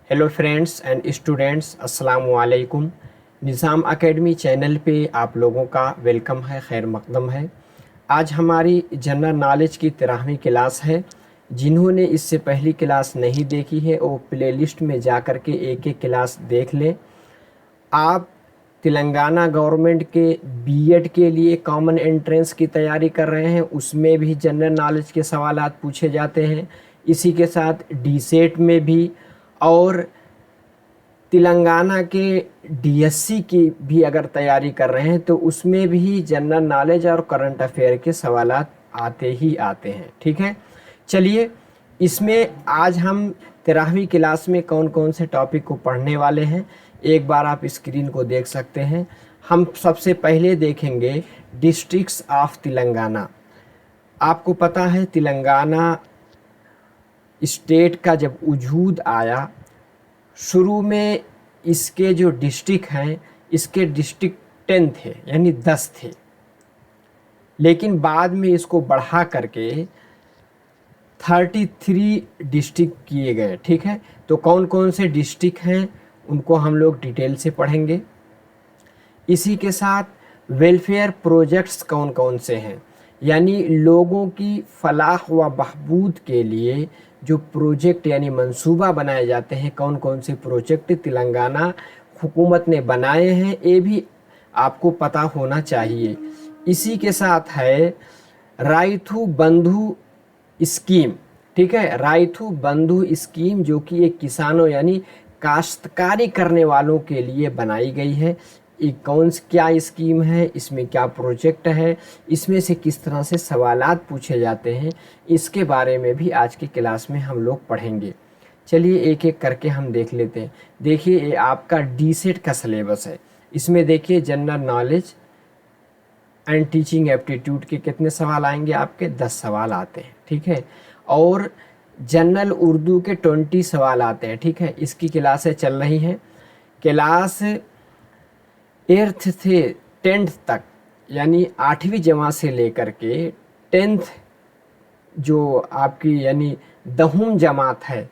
Hello friends and students, अस्सलाम वालेकुम। निज़ाम academy channel पे आप लोगों का वेलकम है, खैर मकदम है। आज हमारी जनरल नॉलेज की 13वीं क्लास है। जिन्होंने इससे पहली क्लास नहीं देखी है वो प्ले लिस्ट में जा कर के एक एक क्लास देख लें। आप तेलंगाना गवर्नमेंट के बीएड के लिए कॉमन एंट्रेंस की तैयारी कर रहे हैं, उसमें भी जनरल नॉलेज के सवालात पूछे जाते हैं। इसी के साथ डीसेट में भी, और तेलंगाना के डीएससी की भी अगर तैयारी कर रहे हैं तो उसमें भी जनरल नॉलेज और करंट अफेयर के सवालात आते ही आते हैं। ठीक है, चलिए इसमें आज हम 13वीं क्लास में कौन कौन से टॉपिक को पढ़ने वाले हैं एक बार आप स्क्रीन को देख सकते हैं। हम सबसे पहले देखेंगे डिस्ट्रिक्ट्स ऑफ तेलंगाना। आपको पता है तेलंगाना स्टेट का जब वजूद आया, शुरू में इसके जो डिस्ट्रिक्ट हैं, इसके डिस्ट्रिक्ट 10 थे, यानी 10 थे, लेकिन बाद में इसको बढ़ा करके 33 डिस्ट्रिक्ट किए गए। ठीक है, तो कौन कौन से डिस्ट्रिक्ट हैं उनको हम लोग डिटेल से पढ़ेंगे। इसी के साथ वेलफेयर प्रोजेक्ट्स कौन कौन से हैं, यानी लोगों की फलाह व बहबूद के लिए जो प्रोजेक्ट यानी मंसूबा बनाए जाते हैं, कौन कौन से प्रोजेक्ट तेलंगाना हुकूमत ने बनाए हैं, ये भी आपको पता होना चाहिए। इसी के साथ है राइथू बंधु स्कीम। ठीक है, राइथू बंधु स्कीम जो कि एक किसानों यानी काश्तकारी करने वालों के लिए बनाई गई है। ये क्या स्कीम है, इसमें क्या प्रोजेक्ट है, इसमें से किस तरह से सवालात पूछे जाते हैं, इसके बारे में भी आज की क्लास में हम लोग पढ़ेंगे। चलिए एक एक करके हम देख लेते हैं। देखिए ये आपका डीसेट का सिलेबस है। इसमें देखिए general knowledge and teaching aptitude के कितने सवाल आएंगे, आपके 10 सवाल आते हैं। ठीक है, और जनरल उर्दू के 20 सवाल आते हैं। ठीक है, इसकी क्लासें चल रही हैं। क्लास 8th से 10th तक, यानी 8वीं जमात से लेकर के 10th जो आपकी यानी 10वीं जमात है,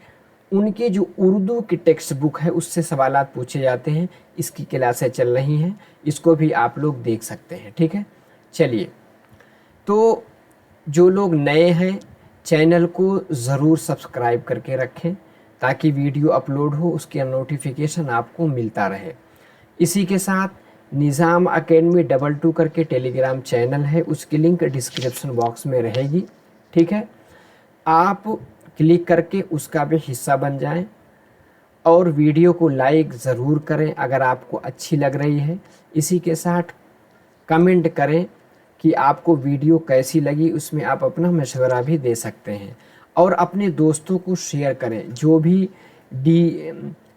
उनके जो उर्दू की टेक्स्ट बुक है उससे सवालात पूछे जाते हैं। इसकी क्लासें चल रही हैं, इसको भी आप लोग देख सकते हैं। ठीक है, चलिए तो जो लोग नए हैं चैनल को ज़रूर सब्सक्राइब करके रखें ताकि वीडियो अपलोड हो उसके नोटिफिकेशन आपको मिलता रहे। इसी के साथ निज़ाम एकेडमी 22 करके टेलीग्राम चैनल है, उसकी लिंक डिस्क्रिप्शन बॉक्स में रहेगी। ठीक है, आप क्लिक करके उसका भी हिस्सा बन जाएं और वीडियो को लाइक ज़रूर करें अगर आपको अच्छी लग रही है। इसी के साथ कमेंट करें कि आपको वीडियो कैसी लगी, उसमें आप अपना मशवरा भी दे सकते हैं। और अपने दोस्तों को शेयर करें जो भी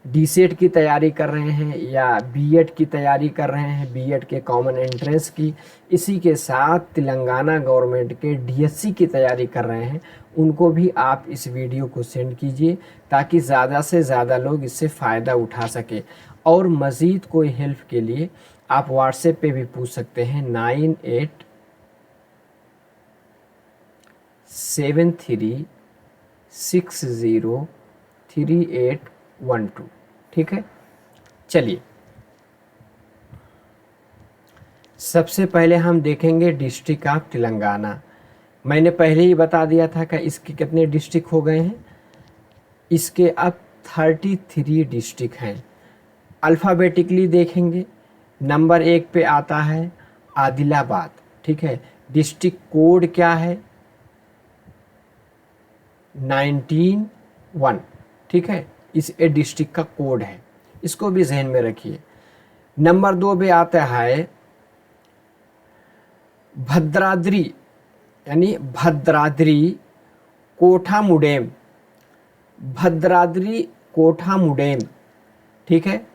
डीसेट की तैयारी कर रहे हैं या बीएड की तैयारी कर रहे हैं, बीएड के कॉमन एंट्रेंस की। इसी के साथ तेलंगाना गवर्नमेंट के डीएससी की तैयारी कर रहे हैं, उनको भी आप इस वीडियो को सेंड कीजिए ताकि ज़्यादा से ज़्यादा लोग इससे फ़ायदा उठा सके। और मज़ीद कोई हेल्प के लिए आप व्हाट्सएप पे भी पूछ सकते हैं 9873603812। ठीक है, चलिए सबसे पहले हम देखेंगे डिस्ट्रिक्ट ऑफ तेलंगाना। मैंने पहले ही बता दिया था कि इसके कितने डिस्ट्रिक्ट हो गए हैं। इसके अब 33 डिस्ट्रिक्ट हैं। अल्फ़ाबेटिकली देखेंगे, नंबर 1 पे आता है आदिलाबाद। ठीक है, डिस्ट्रिक्ट कोड क्या है 19-1। ठीक है, इस ए डिस्ट्रिक्ट का कोड है, इसको भी जहन में रखिए। नंबर 2 पे आता है भद्राद्री, यानी भद्राद्री कोठामुडेम, भद्राद्री कोठामुडेम। ठीक है,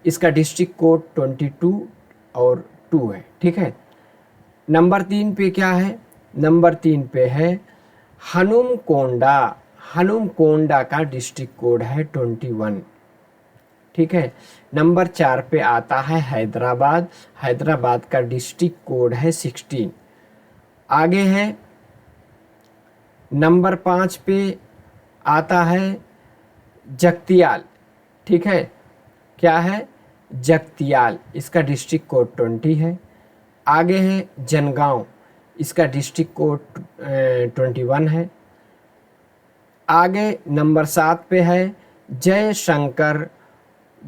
इसका डिस्ट्रिक्ट कोड 22 और 2 है। ठीक है, नंबर 3 पे क्या है, नंबर 3 पे है हनुमकोंडा, हनुमकोंडा का डिस्ट्रिक्ट कोड है 21। ठीक है, नंबर 4 पे आता है हैदराबाद, हैदराबाद का डिस्ट्रिक्ट कोड है 16। आगे है नंबर 5 पे आता है जगतियाल, ठीक है, क्या है, जगतियाल, इसका डिस्ट्रिक्ट कोड 20 है। आगे है जनगांव, इसका डिस्ट्रिक्ट कोड 21 है। आगे नंबर 7 पे है जयशंकर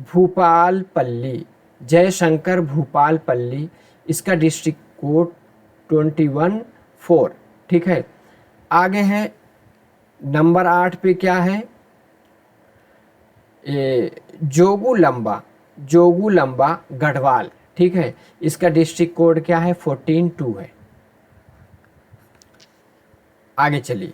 भूपालपल्ली, जयशंकर भूपालपल्ली, इसका डिस्ट्रिक्ट कोड 21-4, ठीक है। आगे है नंबर 8 पे क्या है, जोगुलंबा, जोगुलंबा गढ़वाल, ठीक है, इसका डिस्ट्रिक्ट कोड क्या है, 14-2 है। आगे चलिए,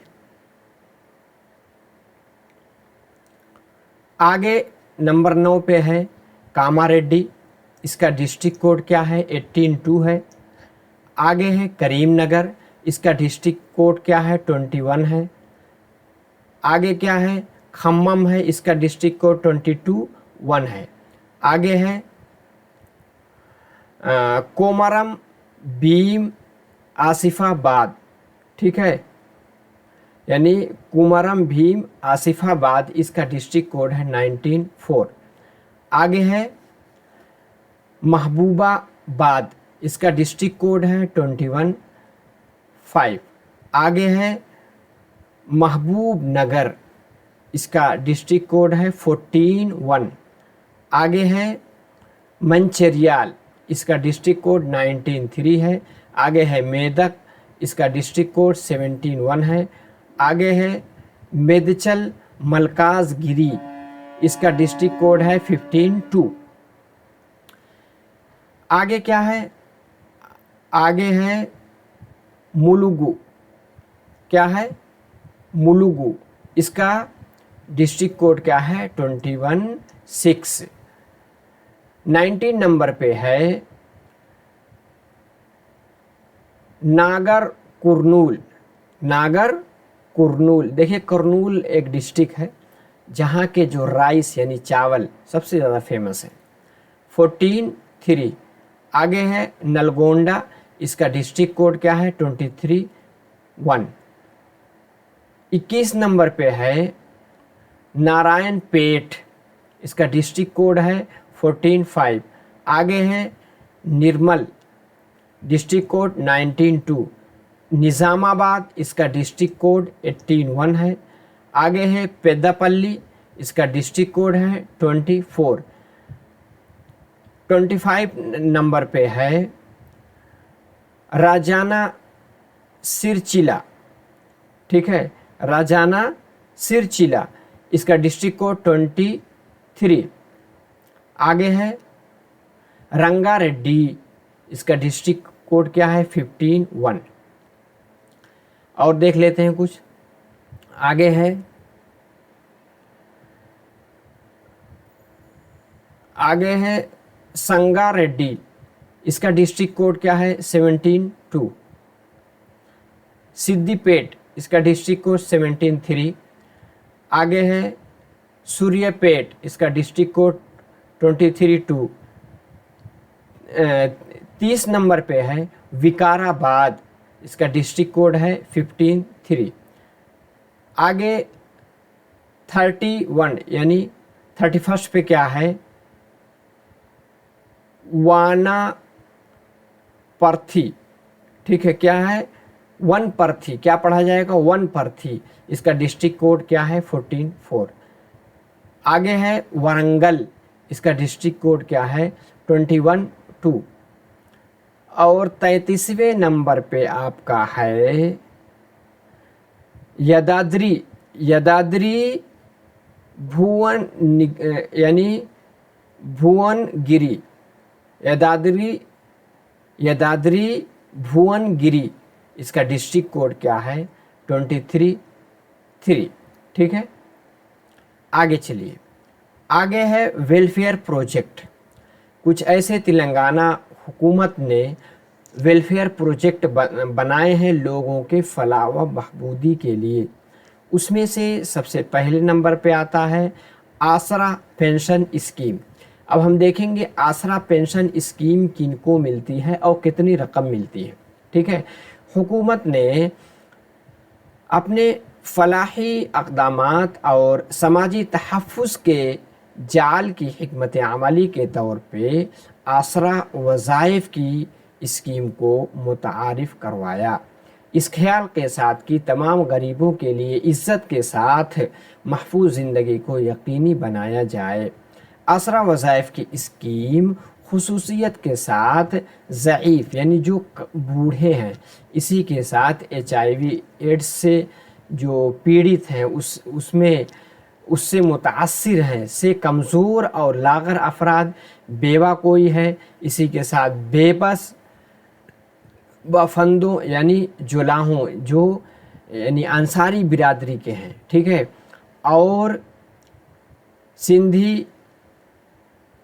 आगे नंबर 9 पे है कामारेड्डी, इसका डिस्ट्रिक्ट कोड क्या है, 18-2 है। आगे है करीमनगर, इसका डिस्ट्रिक्ट कोड क्या है, 21 है। आगे क्या है, खम्मम है, इसका डिस्ट्रिक्ट कोड 22-1 है। आगे है कोमरम भीम आसिफाबाद, ठीक है, यानी कुमरम भीम आसिफाबाद, इसका डिस्ट्रिक्ट कोड है 19-4। आगे है महबूबाबाद, इसका डिस्ट्रिक्ट कोड है 21-5। आगे है महबूब नगर, इसका डिस्ट्रिक्ट कोड है 14-1। आगे है मंचरियाल, इसका डिस्ट्रिक्ट कोड 19-3 है। आगे है मेदक, इसका डिस्ट्रिक्ट कोड 17-1 है। आगे है मेदचल मलकाजगिरी, इसका डिस्ट्रिक्ट कोड है 15-2। आगे क्या है, आगे है मुलुगु, क्या है, मुलुगु, इसका डिस्ट्रिक्ट कोड क्या है, 21-6। 19 नंबर पे है नागर कुरनूल, नागर कुरनूल। देखिए कुरनूल एक डिस्ट्रिक्ट है जहाँ के जो राइस यानी चावल सबसे ज़्यादा फेमस है, 14-3। आगे है नलगोंडा, इसका डिस्ट्रिक्ट कोड क्या है, 23-1। 21 नंबर पे है नारायणपेट, इसका डिस्ट्रिक्ट कोड है 14-5। आगे है निर्मल, डिस्ट्रिक्ट कोड 19-2। निज़ामाबाद, इसका डिस्ट्रिक्ट कोड 18-1 है। आगे है पेद्दापल्ली, इसका डिस्ट्रिक्ट कोड है 24। 25 नंबर पे है राजाना सिरचिला, ठीक है, राजाना सिरचिला, इसका डिस्ट्रिक्ट कोड 23। आगे है रंगारेड्डी, इसका डिस्ट्रिक्ट कोड क्या है, 15-1। और देख लेते हैं कुछ। आगे है संगारेड्डी, इसका डिस्ट्रिक्ट कोड क्या है, 17-2। सिद्दीपेट, इसका डिस्ट्रिक्ट कोड 17-3। आगे है सूर्यापेट, इसका डिस्ट्रिक्ट कोड 23-2। 30 नंबर पे है विकाराबाद, इसका डिस्ट्रिक्ट कोड है 15-3। आगे 31 यानी 31 पे क्या है, वानापर्थी, ठीक है, क्या है, वनपर्थी, क्या पढ़ा जाएगा, वनपर्थी, इसका डिस्ट्रिक्ट कोड क्या है, 14-4। आगे है वारंगल, इसका डिस्ट्रिक्ट कोड क्या है, 21-2। और 33वें नंबर पे आपका है यदाद्री, यदाद्री भुवन यानी भुवनगिरी, यदाद्री भुवनगिरी, इसका डिस्ट्रिक्ट कोड क्या है, 23-3, ठीक है। आगे चलिए, आगे है वेलफेयर प्रोजेक्ट। कुछ ऐसे तेलंगाना हुकूमत ने वेलफेयर प्रोजेक्ट बनाए हैं लोगों के फलाह व बहबूदी के लिए। उसमें से सबसे पहले नंबर पे आता है आसरा पेंशन स्कीम। अब हम देखेंगे आसरा पेंशन स्कीम किनको मिलती है और कितनी रकम मिलती है, ठीक है। हुकूमत ने अपने फलाही अक़दामात और समाजी तहफ़्फ़ुज़ के جال کی حکمت عملی کے طور پہ آسرا وظائف کی اسکیم کو متعارف کروایا۔ اس خیال کے ساتھ کہ تمام غریبوں کے لیے عزت کے ساتھ محفوظ زندگی کو یقینی بنایا جائے۔ آسرا وظائف کی اسکیم خصوصیت کے ساتھ ضعیف یعنی جو بوڑھے ہیں، اسی کے ساتھ HIV ایڈس سے جو پیڑت ہیں اس سے متاثر ہیں، سے کمزور اور لاغر افراد، بیوہ کوئی ہے، اسی کے ساتھ بے بس بافندوں یعنی جلاہوں جو یعنی انصاری برادری کے ہیں، ٹھیک ہے، اور سندھی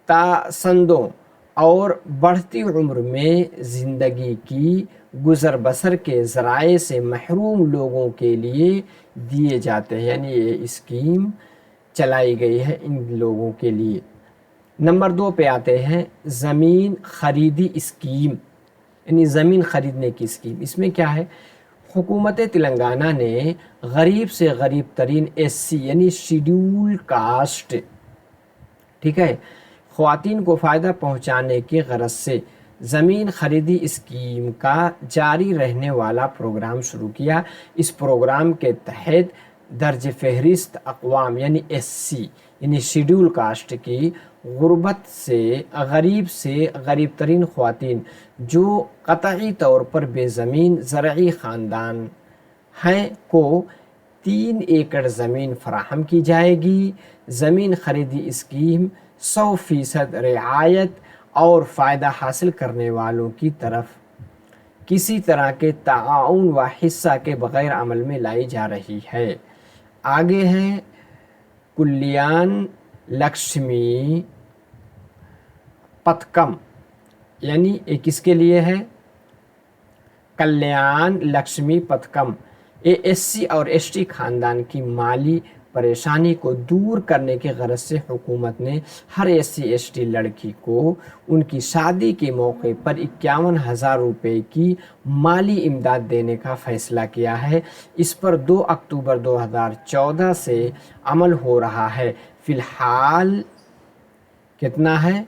تاسندوں اور بڑھتی عمر میں زندگی کی گزر بسر کے ذرائع سے محروم لوگوں کے لیے دیے جاتے ہیں، یعنی یہ اسکیم چلائی گئی ہے ان لوگوں کے لیے۔ نمبر 2 پہ آتے ہیں زمین خریدی اسکیم، یعنی زمین خریدنے کی اسکیم۔ اس میں کیا ہے، حکومت تلنگانہ نے غریب سے غریب ترین SC یعنی شیڈیول کاسٹ، ٹھیک ہے، خواتین کو فائدہ پہنچانے کی غرض سے زمین خریدی اسکیم کا جاری رہنے والا پروگرام شروع کیا۔ اس پروگرام کے تحت درج فہرست اقوام یعنی SC یعنی شیڈیول کاسٹ کی غربت سے غریب ترین خواتین جو قطعی طور پر بے زمین زرعی خاندان ہیں کو 3 ایکڑ زمین فراہم کی جائے گی۔ زمین خریدی اسکیم 100% رعایت اور فائدہ حاصل کرنے والوں کی طرف کسی طرح کے تعاون و حصہ کے بغیر عمل میں لائی جا رہی ہے۔ آگے ہیں کلیان لکشمی پتھکم، یعنی یہ کس کے لیے ہے، کلیان لکشمی پتھکم، یہ SC اور ST خاندان کی مالی پریشانی کو دور کرنے کی غرض سے حکومت نے ہر SC ST لڑکی کو ان کی شادی کے موقع پر 51,000 روپے کی مالی امداد دینے کا فیصلہ کیا ہے۔ اس پر 2 اکتوبر 2014 سے عمل ہو رہا ہے۔ فی الحال کتنا ہے،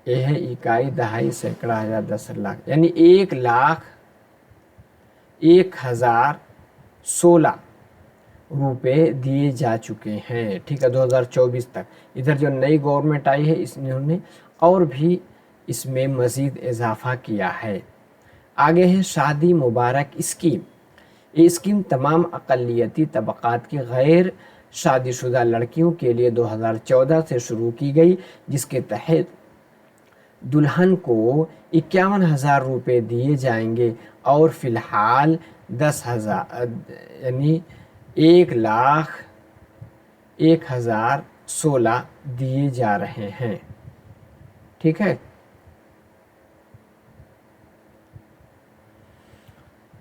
یہ ہے اکائی دہائی سینکڑا ہزار 10 لاکھ یعنی 1,01,016 روپے دیے جا چکے ہیں، ٹھیک ہے، 2024 تک۔ ادھر جو نئی گورنمنٹ آئی ہے انہوں نے اور بھی اس میں مزید اضافہ کیا ہے۔ آگے ہے شادی مبارک اسکیم۔ یہ اسکیم تمام اقلیتی طبقات کی غیر شادی شدہ لڑکیوں کے لیے 2014 سے شروع کی گئی، جس کے تحت دلہن کو 51,000 روپے دیے جائیں گے اور فی الحال 10,000 یعنی 1,01,016 دیے جا رہے ہیں، ٹھیک ہے۔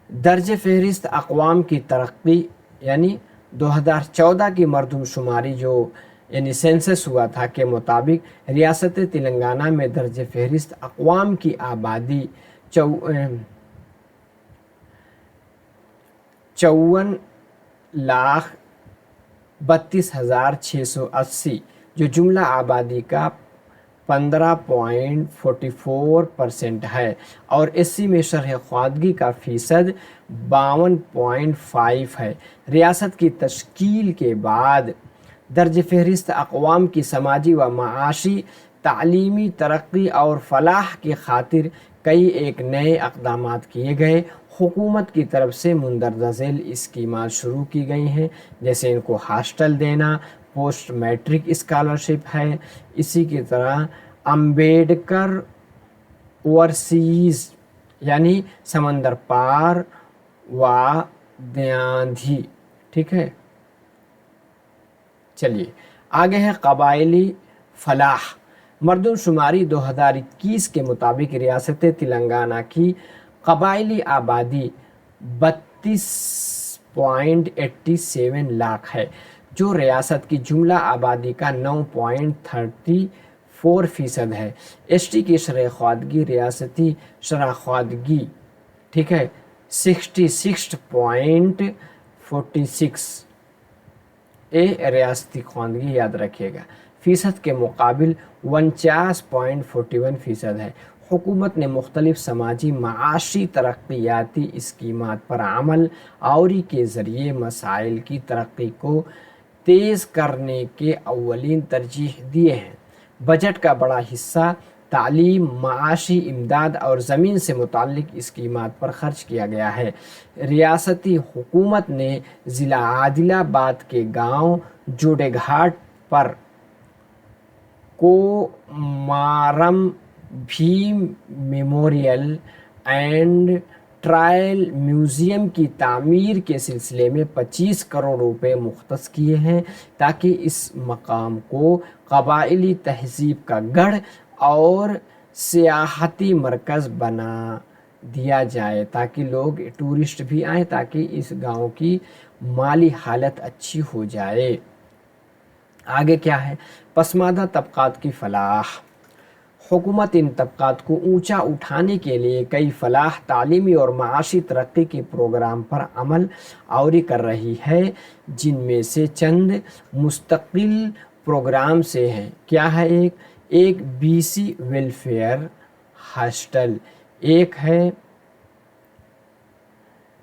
درج فہرست اقوام کی ترقی یعنی 2014 کی مردم شماری جو یعنی سینسس ہوا تھا کے مطابق ریاست تلنگانہ میں درج فہرست اقوام کی آبادی 54,32,680 جو جملہ آبادی کا 15.44% ہے، اور SC میں شرح خواندگی کا فیصد 52.5 ہے۔ ریاست کی تشکیل کے بعد درج فہرست اقوام کی سماجی و معاشی، تعلیمی ترقی اور فلاح کی خاطر کئی ایک نئے اقدامات کیے گئے۔ حکومت کی طرف سے مندرجہ ذیل اسکیمات شروع کی گئی ہیں، جیسے ان کو ہاسٹل دینا، پوسٹ میٹرک اسکالرشپ ہے، اسی کی طرح امبیڈکر اوورسیز یعنی سمندر پار و دیاندھی، ٹھیک ہے۔ چلیے آگے ہے قبائلی فلاح۔ مردم شماری 2021 کے مطابق ریاست تلنگانہ کی قبائلی آبادی 32.87 لاکھ ہے، جو ریاست کی جملہ آبادی کا 9.34% ہے۔ ST کی شرح خواندگی ریاستی شرح خواندگی، ٹھیک ہے، 66.46 ریاستی خواندگی یاد رکھیے گا فیصد کے مقابل 49.41% ہے۔ حکومت نے مختلف سماجی معاشی ترقیاتی اسکیمات پر عمل آوری کے ذریعے مسائل کی ترقی کو تیز کرنے کے اولین ترجیح دیے ہیں۔ بجٹ کا بڑا حصہ تعلیم، معاشی امداد اور زمین سے متعلق اسکیمات پر خرچ کیا گیا ہے۔ ریاستی حکومت نے ضلع عادل آباد کے گاؤں جوڑے گھاٹ پر Komaram Bheem memorial and tribal museum کی تعمیر کے سلسلے میں 25 کروڑ روپے مختص کیے ہیں تاکہ اس مقام کو قبائلی تہذیب کا گڑھ اور سیاحتی مرکز بنا دیا جائے، تاکہ لوگ ٹورسٹ بھی آئیں، تاکہ اس گاؤں کی مالی حالت اچھی ہو جائے۔ آگے کیا ہے؟ پسماندہ طبقات کی فلاح۔ حکومت ان طبقات کو اونچا اٹھانے کے لیے کئی فلاح، تعلیمی اور معاشی ترقی کے پروگرام پر عمل آوری کر رہی ہے، جن میں سے چند مستقل پروگرام سے ہیں۔ کیا ہے؟ ایک بی سی ویلفیئر ہاسٹل، ایک ہے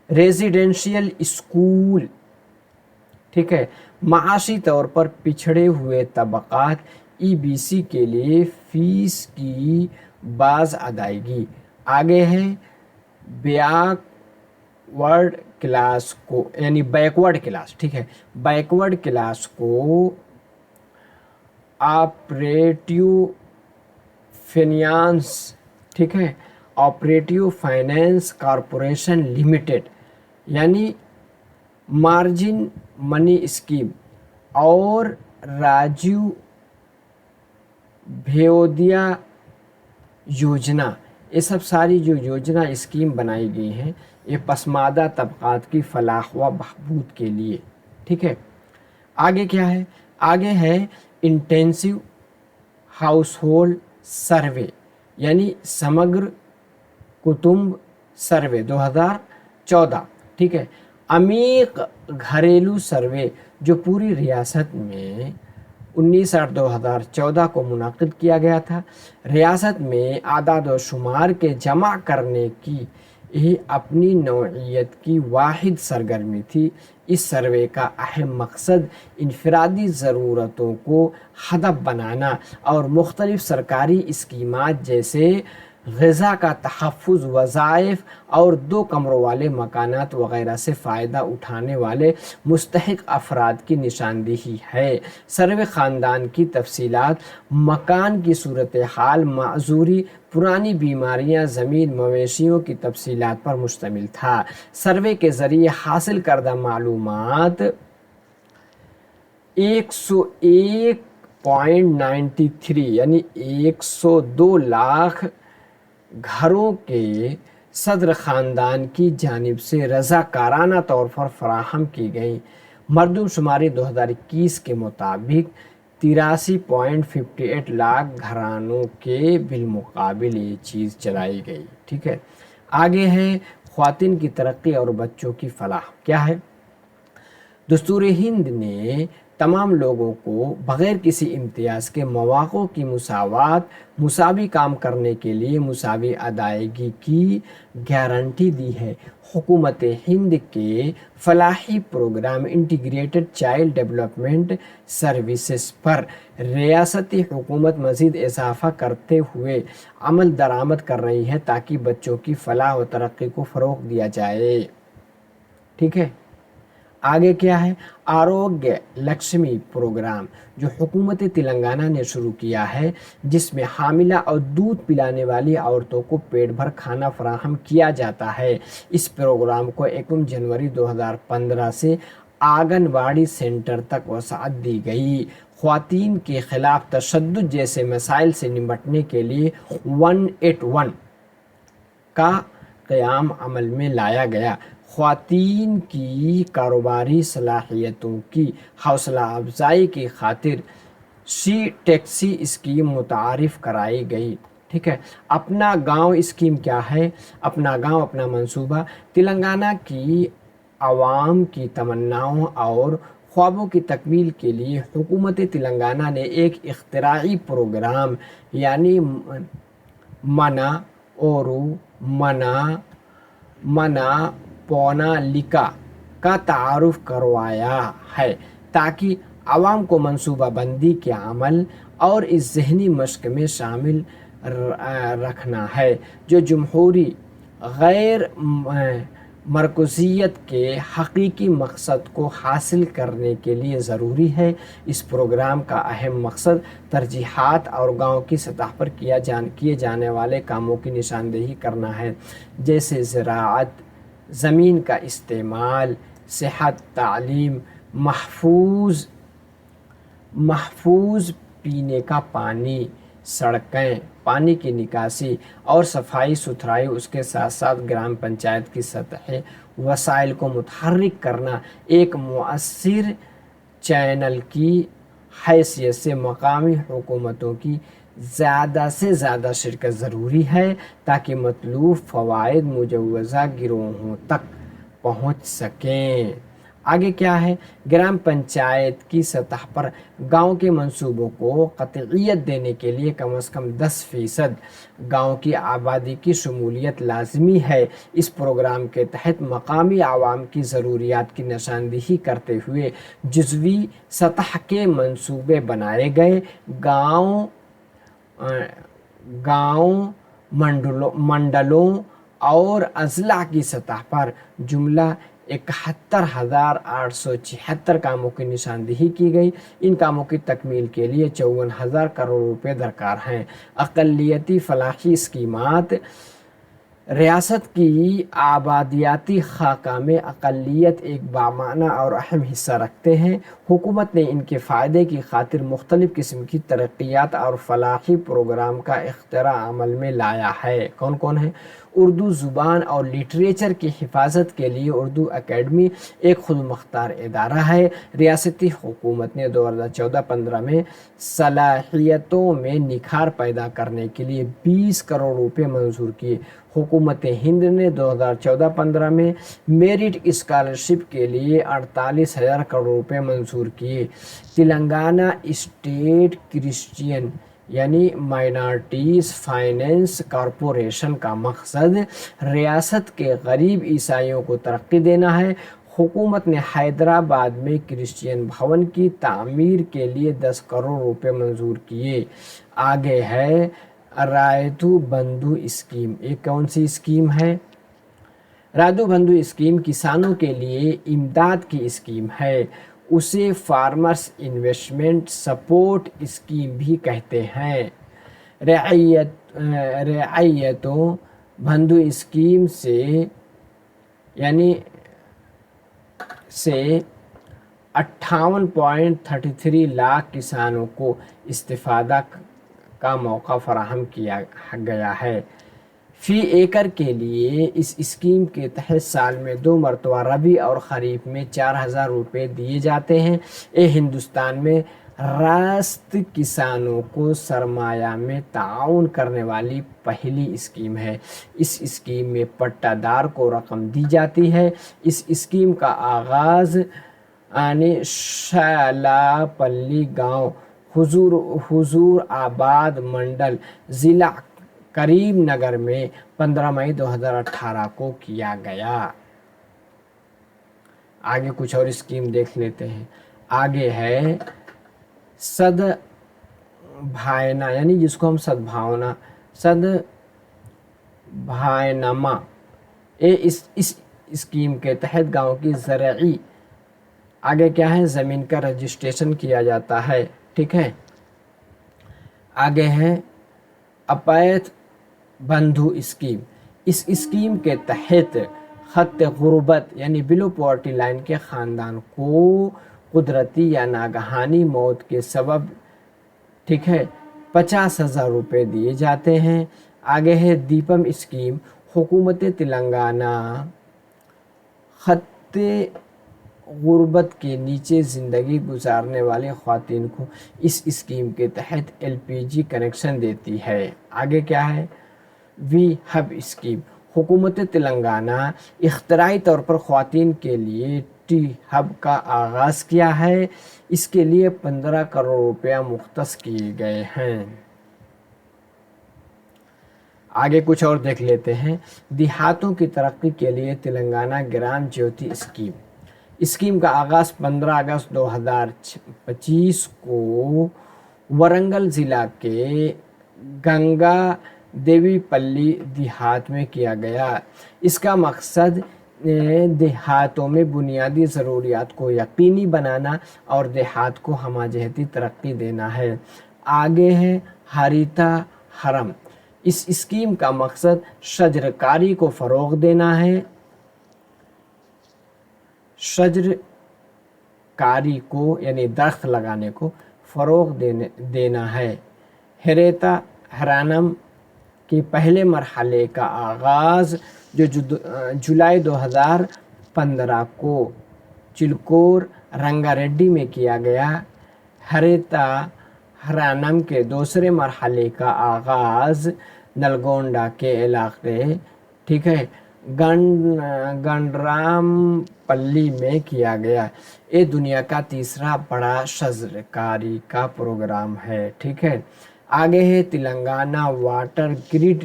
ریزیڈینشیل اسکول، ٹھیک ہے۔ معاشی طور پر پچھڑے ہوئے طبقات ای بی سی کے لیے فیس کی باز ادائیگی۔ آگے ہے بیکورڈ کلاس کو، یعنی بیکورڈ کلاس، ٹھیک ہے، بیکورڈ کلاس کو آپریٹیو فینانس، ٹھیک ہے، آپریٹیو فائنینس کارپوریشن لمیٹڈ، یعنی مارجن منی اسکیم، اور راجیو بھیودیا یوجنا، یہ سب ساری جو یوجنا اسکیم بنائی گئی ہیں یہ پسماندہ طبقات کی فلاح و بہبود کے لیے، ٹھیک ہے۔ آگے کیا ہے؟ آگے ہے انٹینسیو ہاؤس ہولڈ سروے، یعنی سمگر کٹمب سروے 2014، ٹھیک ہے، عمیق گھریلو سروے جو پوری ریاست میں 19/8/2014 کو منعقد کیا گیا تھا۔ ریاست میں اعداد و شمار کے جمع کرنے کی یہ اپنی نوعیت کی واحد سرگرمی تھی۔ اس سروے کا اہم مقصد انفرادی ضرورتوں کو ہدف بنانا اور مختلف سرکاری اسکیمات جیسے غذا کا تحفظ، وظائف اور 2 کمروں والے مکانات وغیرہ سے فائدہ اٹھانے والے مستحق افراد کی نشاندہی ہے۔ سروے خاندان کی تفصیلات، مکان کی صورتحال، معذوری، پرانی بیماریاں، زمین، مویشیوں کی تفصیلات پر مشتمل تھا۔ سروے کے ذریعے حاصل کردہ معلومات 101.93 یعنی 102 لاکھ گھروں کے صدر خاندان کی جانب سے رضاکارانہ طور پر فراہم کی گئی۔ مردم شماری 2021 کے مطابق 83.58 لاکھ گھرانوں کے بالمقابل یہ چیز چلائی گئی، ٹھیک ہے۔ آگے ہے خواتین کی ترقی اور بچوں کی فلاح۔ کیا ہے؟ دستور ہند نے تمام لوگوں کو بغیر کسی امتیاز کے مواقع کی مساوات، مساوی کام کرنے کے لیے مساوی ادائیگی کی گارنٹی دی ہے۔ حکومت ہند کے فلاحی programme integrated child development services پر ریاستی حکومت مزید اضافہ کرتے ہوئے عمل درآمد کر رہی ہے تاکہ بچوں کی فلاح و ترقی کو فروغ دیا جائے، ٹھیک ہے۔ آگے کیا ہے؟ آروگیہ لکشمی پروگرام جو حکومت تلنگانہ نے شروع کیا ہے، جس میں حاملہ اور دودھ پلانے والی عورتوں کو پیٹ بھر کھانا فراہم کیا جاتا ہے۔ اس پروگرام کو 1 جنوری 2015 سے آنگن واڑی سینٹر تک وسعت دی گئی۔ خواتین کے خلاف تشدد جیسے مسائل سے نمٹنے کے لیے 181 کا قیام عمل میں لایا گیا۔ خواتین کی کاروباری صلاحیتوں کی حوصلہ افزائی کی خاطر سی ٹیکسی اسکیم متعارف کرائی گئی، ٹھیک ہے۔ اپنا گاؤں اسکیم کیا ہے؟ اپنا گاؤں اپنا منصوبہ تلنگانہ کی عوام کی تمناؤں اور ख्वाबों की तकमील के लिए हुकूमत तेलंगाना ने एक इख्तिराई प्रोग्राम यानी मना ओरू मना मना पौना लिका का तारुफ करवाया है, ताकि आवाम को मनसूबा बंदी के अमल और इस ज़हनी मश्क में शामिल रखना है जो जमहूरी गैर मरकज़ियत के हकीकी मकसद को हासिल करने के लिए ज़रूरी है। इस प्रोग्राम का अहम मकसद तरजीहात और गांव की सतह पर किए जाने वाले कामों की निशानदेही करना है, जैसे ज़राअत, ज़मीन का इस्तेमाल, सेहत, तालीम, महफूज पीने का पानी, सड़कें, पानी की निकासी और सफाई सुथराई, उसके साथ साथ ग्राम पंचायत की सतह वसाइल को मुतहर्रिक करना, एक मुअस्सिर चैनल की हैसियत से मकामी हुकूमतों की ज़्यादा से ज़्यादा शिरकत ज़रूरी है, ताकि मतलूब फ़वाइद मुजव्वज़ा गिरोहों तक पहुँच सकें। आगे क्या है, ग्राम पंचायत की सतह पर गांव के मंसूबों को क़तइयत देने के लिए कम से कम 10% गांव की आबादी की शमूलियत लाजमी है। इस प्रोग्राम के तहत मकामी आवाम की ज़रूरियात की निशानदेही करते हुए जुज़वी सतह के मंसूबे बनाए गए। गाँव मंडलों और अज़ला की सतह पर जुमला 71,876 कामों की निशानदेही की गई। इन कामों की तकमील के लिए 54,000 करोड़ रुपए दरकार हैं। अक़लियती फलाही स्कीमात, रियासत की आबादियाती खाका में अक़लियत एक बामाना और अहम हिस्सा रखते हैं। हुकूमत ने इनके फ़ायदे की खातिर मुख्तलिफ़ किस्म की तरक्यात और फलाही प्रोग्राम का इख्तिरा अमल में लाया है। कौन कौन है? उर्दू ज़ुबान और लिटरेचर की हिफाजत के लिए उर्दू अकेडमी एक खुद मुख्तार इदारा है। रियासती हुकूमत ने 2014-15 में सलाहियतों में निखार पैदा करने के लिए 20 करोड़ रुपए मंजूर किए। हुकूमत हिंद ने 2014-15 में मेरिट स्कॉलरशिप के लिए 48,000 करोड़ रुपए मंजूर किए। तेलंगाना स्टेट क्रिश्चियन यानी माइनॉरिटीज़ फाइनेंस कॉरपोरेशन का मकसद रियासत के गरीब ईसाइयों को तरक्की देना है। हुकूमत ने हैदराबाद में क्रिश्चियन भवन की तामीर के लिए 10 करोड़ रुपए मंजूर किए। आगे है रायतु बंधु स्कीम। ये कौन सी स्कीम है? रायतु बंधु स्कीम किसानों के लिए इमदाद की स्कीम है। उसे फार्मर्स इन्वेस्टमेंट सपोर्ट स्कीम भी कहते हैं। रियायतों बंधु स्कीम से 58.33 लाख किसानों को इस्तिफादा का मौका फराहम किया गया है। फ़ी एकड़ के लिए इस स्कीम के तहत साल में 2 मरतबा रबी और खरीफ में 4,000 रुपये दिए जाते हैं। ये हिंदुस्तान में रास्त किसानों को सरमाया में ताउन करने वाली पहली स्कीम है। इस स्कीम में पट्टादार को रकम दी जाती है। इस स्कीम का आगाज़ शालापल्ली गांव हुजूर आबाद मंडल ज़िला करीम नगर में 15 मई 2018 को किया गया। आगे कुछ और स्कीम देख लेते हैं। आगे है सद्भावना यानी जिसको हम सद्भावनामा। इस स्कीम के तहत गांव की ज़राई आगे क्या है, ज़मीन का रजिस्ट्रेशन किया जाता है। ठीक है। आगे है अपैथ बंधु स्कीम। इस स्कीम के तहत खत्ते गुर्बत यानी बिलो पॉवर्टी लाइन के ख़ानदान को कुदरती या नागहानी मौत के सबब 50,000 रुपये दिए जाते हैं। आगे है दीपम स्कीम। हुकूमत तेलंगाना खत्ते गुर्बत के नीचे ज़िंदगी गुजारने वाले ख़वातीन को इस स्कीम के तहत LPG कनेक्शन देती है। आगे क्या है, वी हब स्कीम। हुकूमत तेलंगाना इख्तराई तौर पर ख़वातीन के लिए टी हब का आगाज़ किया है। इसके लिए 15 करोड़ रुपया मुख्तस किए गए हैं। आगे कुछ और देख लेते हैं। देहातों की तरक्की के लिए तेलंगाना ग्राम ज्योति स्कीम का आगाज़ 15 अगस्त 2025 को वरंगल ज़िला के गंगा देवीपल्ली देहात में किया गया। इसका मकसद देहातों में बुनियादी ज़रूरियात को यकीनी बनाना और देहात को हमाजहती तरक्की देना है। आगे है हरिता हरम। इस स्कीम का मकसद शजरकारी को फ़रोग़ देना है। शजरकारी को यानी दरख्त लगाने को फ़रोग़ देना है। हेरेता हरानम के पहले मरहले का आगाज़ जो जुलाई 2015 को चिलकोर रंगारेड्डी में किया गया। हरेता हरानम के दूसरे मरहले का आगाज़ नलगोंडा के इलाके ठीक है गंडरामपल्ली में किया गया। ये दुनिया का तीसरा बड़ा शजरकारी का प्रोग्राम है। ठीक है, आगे है Telangana water grid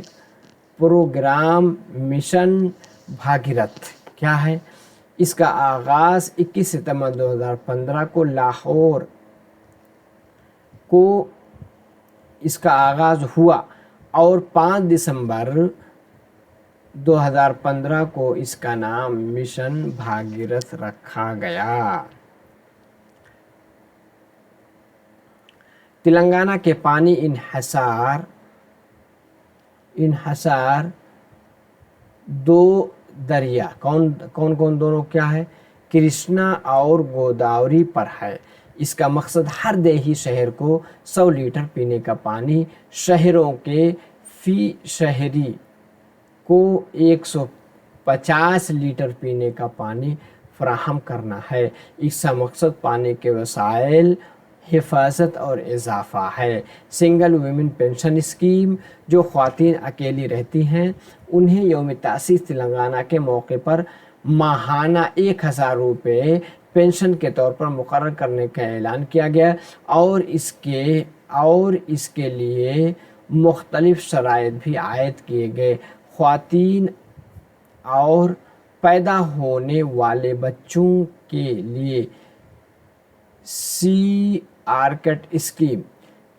programme mission Bhagiratha. क्या है? इसका आगाज़ 21 सितंबर 2015 को लाहौर को इसका आगाज़ हुआ और 5 दिसंबर 2015 को इसका नाम मिशन भागीरथ रखा गया। तेलंगाना के पानी इन्हसार दो दरिया कौन कौन दोनों क्या है? कृष्णा और गोदावरी पर है। इसका मकसद हर देही शहर को 100 लीटर पीने का पानी, शहरों के फी शहरी को 150 लीटर पीने का पानी फराहम करना है। इसका मकसद पानी के वसाइल, हिफाजत और इजाफा है। सिंगल वुमेन पेंशन स्कीम, जो ख्वातीन अकेली रहती हैं उन्हें यौम तासीस तेलंगाना के मौके पर माहाना 1000 रुपये पेंशन के तौर पर मुकर्रर करने का ऐलान किया गया और इसके लिए मुख्तलिफ शराइत भी आयद किए गए। ख्वातीन और पैदा होने वाले बच्चों के लिए सी आर्केट स्कीम,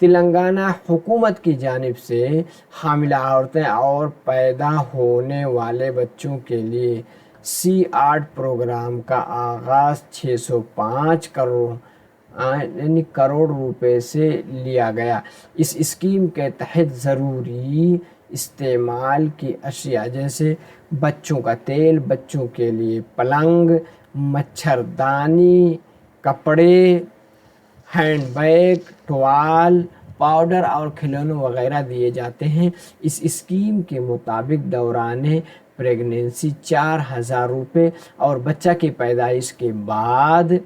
तेलंगाना हुकूमत की जानिब से हामिला औरतें और पैदा होने वाले बच्चों के लिए C8 प्रोग्राम का आगाज़ 605 करोड़ रुपए से लिया गया। इस स्कीम के तहत ज़रूरी इस्तेमाल की अशिया जैसे बच्चों का तेल, बच्चों के लिए पलंग, मच्छरदानी, कपड़े, हैंडबैग, टॉवल, पाउडर और खिलौने वगैरह दिए जाते हैं। इस स्कीम के मुताबिक दौरान प्रेगनेंसी 4000 रुपये और बच्चा की पैदाइश के बाद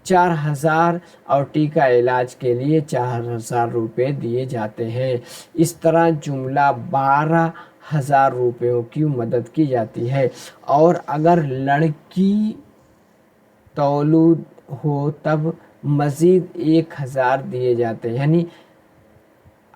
4000 और टीका इलाज के लिए 4000 रुपये दिए जाते हैं। इस तरह जुमला 12000 रुपयों की मदद की जाती है और अगर लड़की तौलूद हो तब मज़ीद 1000 दिए जाते हैं। यानी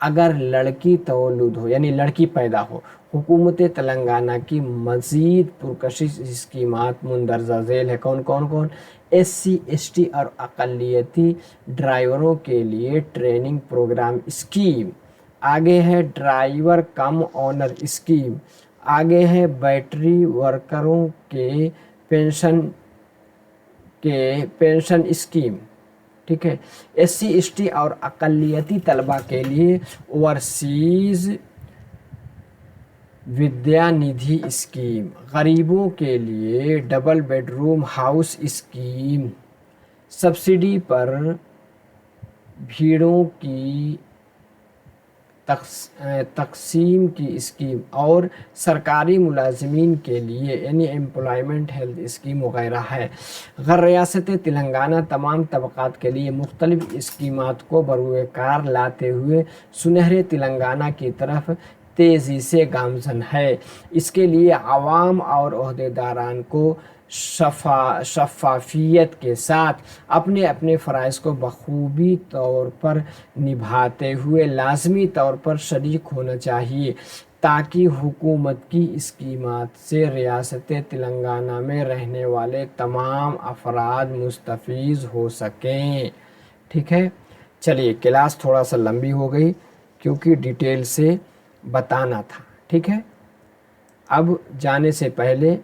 अगर लड़की तौलूद हो यानी लड़की पैदा हो, हुकूमत तेलंगाना की मज़ीद पुरकशिश स्कीमात मुंदरजा झेल है। कौन? SC, ST और अक़लियती ड्राइवरों के लिए ट्रेनिंग प्रोग्राम स्कीम। आगे है ड्राइवर कम ऑनर स्कीम। आगे है बैटरी वर्करों के पेंशन स्कीम। ठीक है, SC, ST और अक़लियती तलबा के लिए ओवरसीज़ विद्या निधि स्कीम, गरीबों के लिए double bedroom house scheme, subsidy पर भीड़ों की तकसीम की स्कीम और सरकारी मुलाजमीन के लिए यानी एम्प्लॉयमेंट हेल्थ स्कीम वगैरह है। गैर रियासत तेलंगाना तमाम तबक़ात के लिए मुख्तलिफ स्कीमात को बरूए कार लाते हुए सुनहरे तेलंगाना की तरफ तेज़ी से गामज़न है। इसके लिए आवाम और ओहदेदारान को شفافیت کے ساتھ اپنے اپنے فرائض کو بخوبی طور پر نبھاتے ہوئے لازمی طور پر شریک ہونا چاہیے، تاکہ حکومت کی اسکیمات سے ریاست تلنگانہ میں رہنے والے تمام افراد مستفید ہو سکیں۔ ٹھیک ہے، چلیے کلاس تھوڑا سا لمبی ہو گئی کیونکہ ڈیٹیل سے بتانا تھا۔ ٹھیک ہے، اب جانے سے پہلے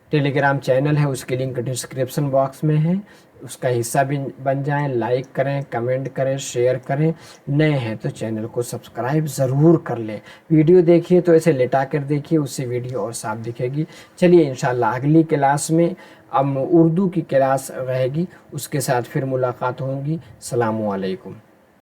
ٹیلی گرام چینل ہے، اس کی لنک ڈسکرپشن باکس میں ہے، اس کا حصہ بن جائیں، لائک کریں، کمنٹ کریں، شیئر کریں، نئے ہیں تو چینل کو سبسکرائب ضرور کر لیں۔ ویڈیو دیکھیے تو ایسے لٹا کر دیکھیے، اس سے ویڈیو اور صاف دکھے گی۔ چلیے انشاءاللہ اگلی کلاس میں اب اردو کی کلاس رہے گی، اس کے ساتھ پھر ملاقات ہوگی۔ السلام علیکم۔